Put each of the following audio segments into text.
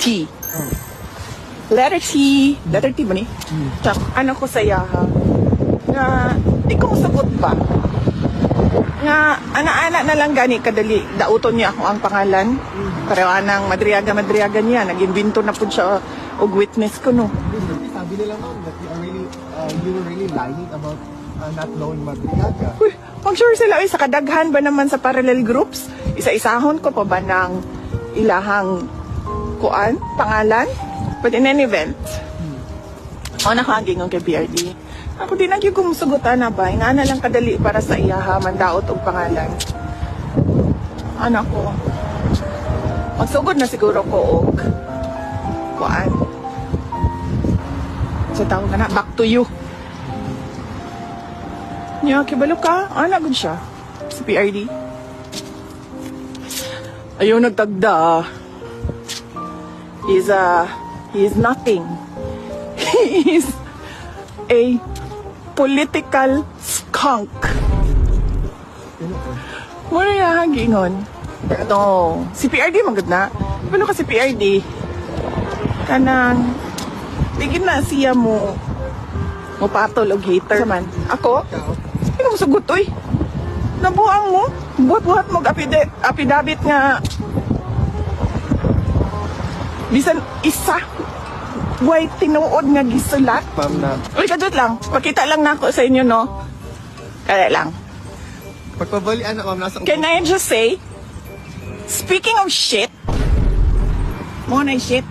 T. Letter T. Letter T ba ni? Tsaka, ano ko sa yaha? Nga, di ko masagot ba? Nga, ana-ana na lang gani kadali. Dauton niya ako ang pangalan. Pero anang madriaga niya. Nag-invento na po siya og witness ko, no? Sabi nila ma'am that you were really lying about not knowing Madriaga. Uy, mag-sure sila, sa kadaghan ba naman sa parallel groups? Isa-isahon ko pa ba ng ilahang pangalan? But in any event, ako nakaging kay BRD. Ako din nagyo kumusugutan na ba? Nga na lang kadali para sa iyaha, mandaot og pangalan. Anak ko, magsugod na siguro ko og sa tawag na back to you. Nya, kibalo ka? Ana gud siya. Si PRD. Ayaw nagtagda. He is nothing. He is a political skunk. Wala na gingon. Ito, si PRD magad na. Kibalo ka si PRD. Kanang, bigin na siya mo patol og hater man. Ako? Hindi mo sagot, uy. Nabuang mo. Buhat-buhat mo apidabit nga. Bisan isa. Way tinuod nga gisulat. Ma'am na, Uy, kadot lang. Pakita lang na ako sa inyo, no? Kaya lang. pagpabalian na ma'am, nasa Can I just say, speaking of shit, mo na shit,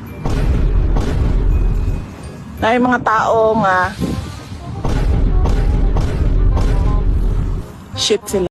na yung mga tao nga shit sila.